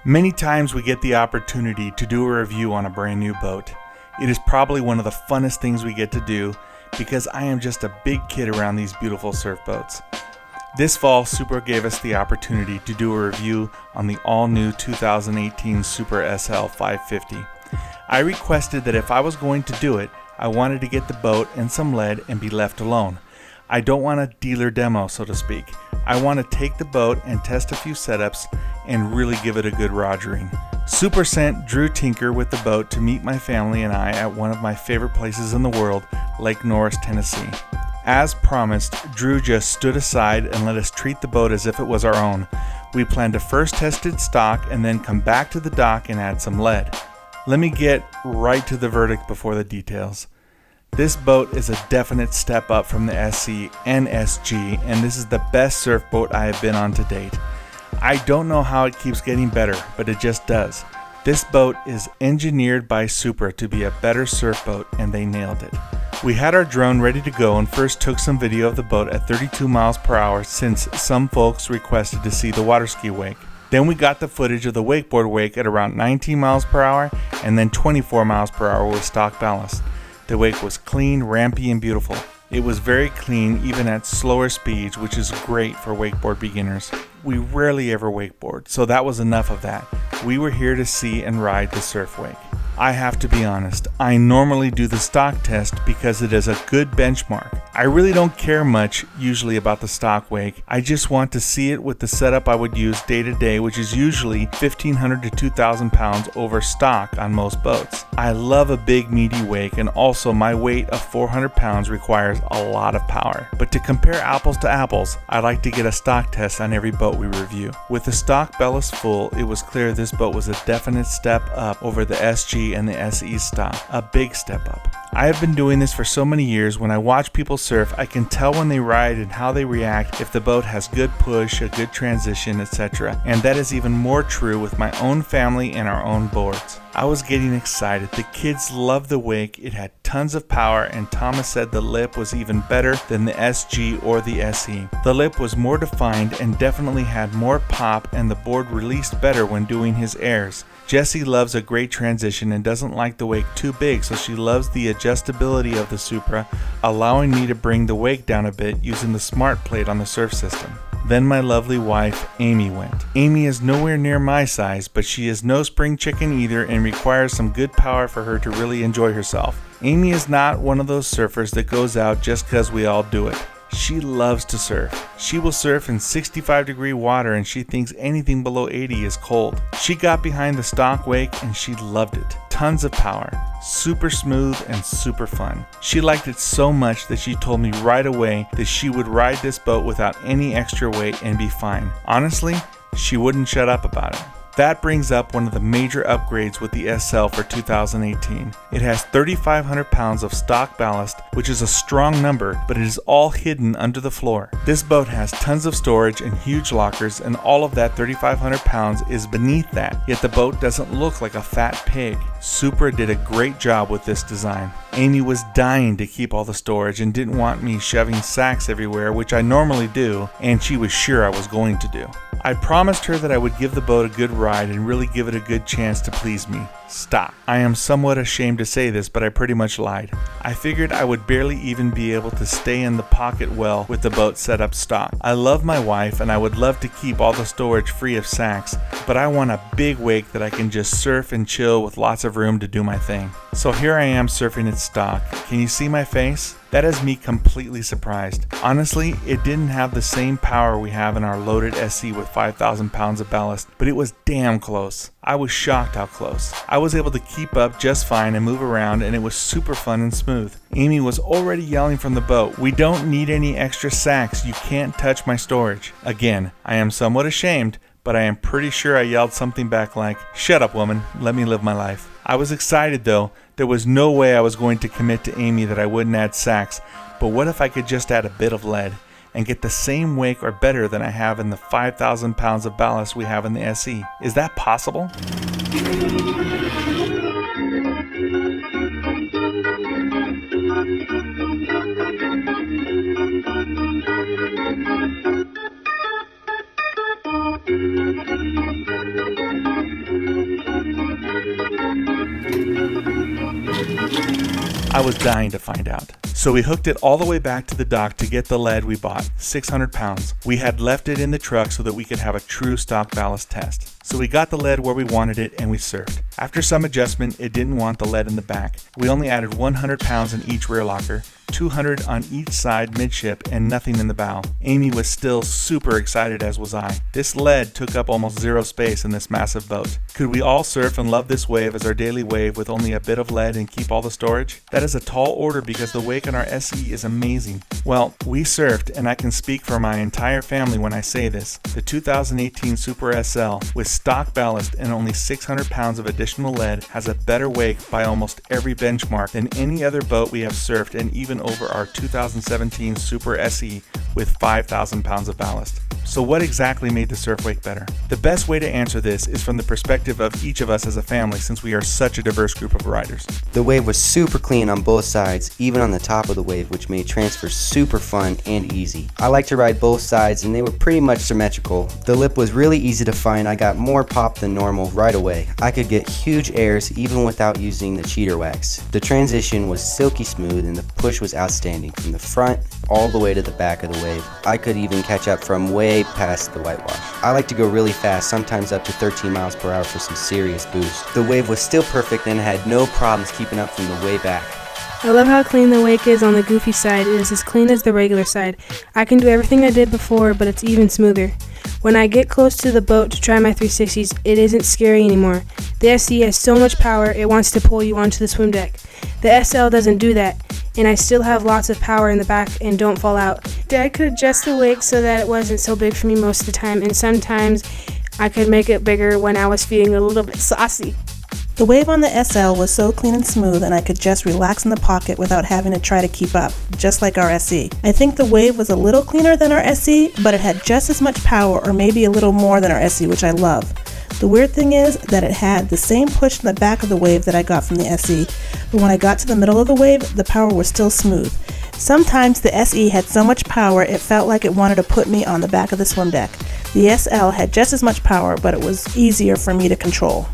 Many times we get the opportunity to do a review on a brand new boat. It is probably one of the funnest things we get to do because I am just a big kid around these beautiful surf boats. This fall, Supra gave us the opportunity to do a review on the all-new 2018 Supra SL 550. I requested that if I was going to do it, I wanted to get the boat and some lead and be left alone. I don't want a dealer demo, so to speak. I want to take the boat and test a few setups and really give it a good rogering. Supra sent Drew Tinker with the boat to meet my family and I at one of my favorite places in the world, Lake Norris, Tennessee. As promised, Drew just stood aside and let us treat the boat as if it was our own. We planned to first test its stock and then come back to the dock and add some lead. Let me get right to the verdict before the details. This boat is a definite step up from the SC and SG, and this is the best surf boat I have been on to date. I don't know how it keeps getting better, but it just does. This boat is engineered by Supra to be a better surf boat, and they nailed it. We had our drone ready to go and first took some video of the boat at 32 miles per hour since some folks requested to see the water ski wake. Then we got the footage of the wakeboard wake at around 19 miles per hour and then 24 miles per hour with stock ballast. The wake was clean, rampy, and beautiful. It was very clean even at slower speeds, which is great for wakeboard beginners. We rarely ever wakeboard, so that was enough of that. We were here to see and ride the surf wake. I have to be honest, I normally do the stock test because it is a good benchmark. I really don't care much usually about the stock wake. I just want to see it with the setup I would use day to day, which is usually 1,500 to 2,000 pounds over stock on most boats. I love a big meaty wake, and also my weight of 400 pounds requires a lot of power. But to compare apples to apples, I like to get a stock test on every boat we review. With the stock ballast full, it was clear this boat was a definite step up over the SG and the SE stock, a big step up. I have been doing this for so many years. When I watch people surf, I can tell when they ride and how they react, if the boat has good push, a good transition, etc. And that is even more true with my own family and our own boards. I was getting excited. The kids loved the wake. It had tons of power, and Thomas said the lip was even better than the SG or the SE. The lip was more defined and definitely had more pop, and the board released better when doing his airs. Jessie loves a great transition and doesn't like the wake too big, so she loves the adjustability of the Supra, allowing me to bring the wake down a bit using the smart plate on the surf system. Then my lovely wife, Amy, went. Amy is nowhere near my size, but she is no spring chicken either and requires some good power for her to really enjoy herself. Amy is not one of those surfers that goes out just because we all do it. She loves to surf. She will surf in 65-degree water, and she thinks anything below 80 is cold. She got behind the stock wake and she loved it. Tons of power, super smooth and super fun. She liked it so much that she told me right away that she would ride this boat without any extra weight and be fine. Honestly, she wouldn't shut up about it. That brings up one of the major upgrades with the SL for 2018. It has 3,500 pounds of stock ballast, which is a strong number, but it is all hidden under the floor. This boat has tons of storage and huge lockers, and all of that 3,500 pounds is beneath that, yet the boat doesn't look like a fat pig. Supra did a great job with this design. Amy was dying to keep all the storage and didn't want me shoving sacks everywhere, which I normally do, and she was sure I was going to do. I promised her that I would give the boat a good ride and really give it a good chance to please me. Stop. I am somewhat ashamed to say this, but I pretty much lied. I figured I would barely even be able to stay in the pocket well with the boat set up stock. I love my wife and I would love to keep all the storage free of sacks, but I want a big wake that I can just surf and chill with lots of room to do my thing. So here I am surfing its stock. Can you see my face? That is me completely surprised. Honestly, it didn't have the same power we have in our loaded SC with 5,000 pounds of ballast, but it was damn close. I was shocked how close. I was able to keep up just fine and move around, and it was super fun and smooth. Amy was already yelling from the boat, "We don't need any extra sacks, you can't touch my storage." Again, I am somewhat ashamed, but I am pretty sure I yelled something back like, "Shut up, woman, let me live my life." I was excited though. There was no way I was going to commit to Amy that I wouldn't add sacks, but what if I could just add a bit of lead and get the same wake or better than I have in the 5,000 pounds of ballast we have in the SE? Is that possible? I was dying to find out. So we hooked it all the way back to the dock to get the lead we bought, 600 pounds. We had left it in the truck so that we could have a true stock ballast test. So we got the lead where we wanted it and we surfed. After some adjustment, it didn't want the lead in the back. We only added 100 pounds in each rear locker, 200 on each side midship, and nothing in the bow. Amy was still super excited, as was I. This lead took up almost zero space in this massive boat. Could we all surf and love this wave as our daily wave with only a bit of lead and keep all the storage? That is a tall order because the wake on our SE is amazing. Well, we surfed, and I can speak for my entire family when I say this. The 2018 Supra SL with stock ballast and only 600 pounds of additional lead has a better wake by almost every benchmark than any other boat we have surfed, and even over our 2017 Supra SE with 5,000 pounds of ballast. So what exactly made the surf wake better? The best way to answer this is from the perspective of each of us as a family, since we are such a diverse group of riders. The wave was super clean on both sides, even on the top of the wave, which made transfer super fun and easy. I like to ride both sides and they were pretty much symmetrical. The lip was really easy to find. I got more pop than normal right away. I could get huge airs even without using the cheater wax. The transition was silky smooth and the push was outstanding from the front all the way to the back of the wave. I could even catch up from way past the whitewash. I like to go really fast, sometimes up to 13 miles per hour for some serious boost. The wave was still perfect and I had no problems keeping up from the way back. I love how clean the wake is on the goofy side. It is as clean as the regular side. I can do everything I did before, but it's even smoother. When I get close to the boat to try my 360s, it isn't scary anymore. The SE has so much power, it wants to pull you onto the swim deck. The SL doesn't do that, and I still have lots of power in the back and don't fall out. Dad could adjust the wake so that it wasn't so big for me most of the time, and sometimes I could make it bigger when I was feeling a little bit saucy. The wave on the SL was so clean and smooth and I could just relax in the pocket without having to try to keep up, just like our SE. I think the wave was a little cleaner than our SE, but it had just as much power or maybe a little more than our SE, which I love. The weird thing is that it had the same push in the back of the wave that I got from the SE, but when I got to the middle of the wave, the power was still smooth. Sometimes the SE had so much power it felt like it wanted to put me on the back of the swim deck. The SL had just as much power, but it was easier for me to control.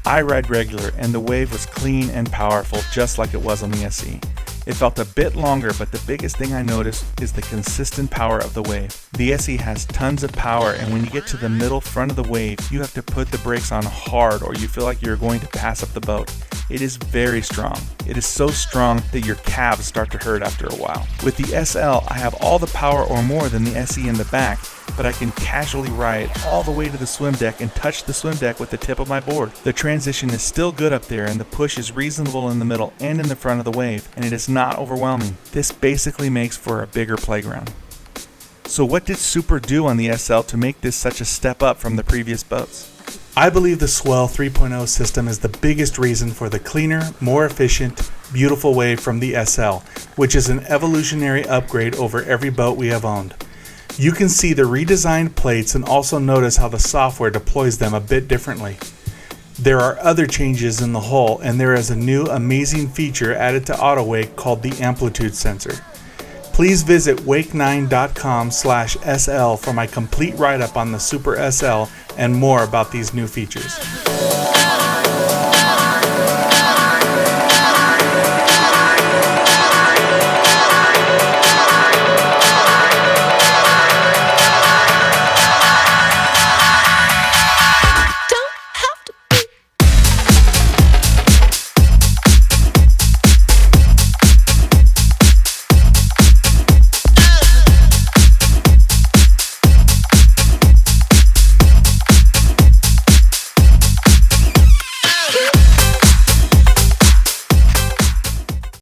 I ride regular and the wave was clean and powerful just like it was on the SE. It felt a bit longer, but the biggest thing I noticed is the consistent power of the wave. The SE has tons of power, and when you get to the middle front of the wave, you have to put the brakes on hard or you feel like you're going to pass up the boat. It is very strong. It is so strong that your calves start to hurt after a while. With the SL, I have all the power or more than the SE in the back, but I can casually ride all the way to the swim deck and touch the swim deck with the tip of my board. The transition is still good up there and the push is reasonable in the middle and in the front of the wave, and it is not overwhelming. This basically makes for a bigger playground. So what did Supra do on the SL to make this such a step up from the previous boats? I believe the Swell 3.0 system is the biggest reason for the cleaner, more efficient, beautiful wave from the SL, which is an evolutionary upgrade over every boat we have owned. You can see the redesigned plates and also notice how the software deploys them a bit differently. There are other changes in the hull, and there is a new amazing feature added to AutoWake called the amplitude sensor. Please visit wake9.com/SL for my complete write-up on the Supra SL and more about these new features.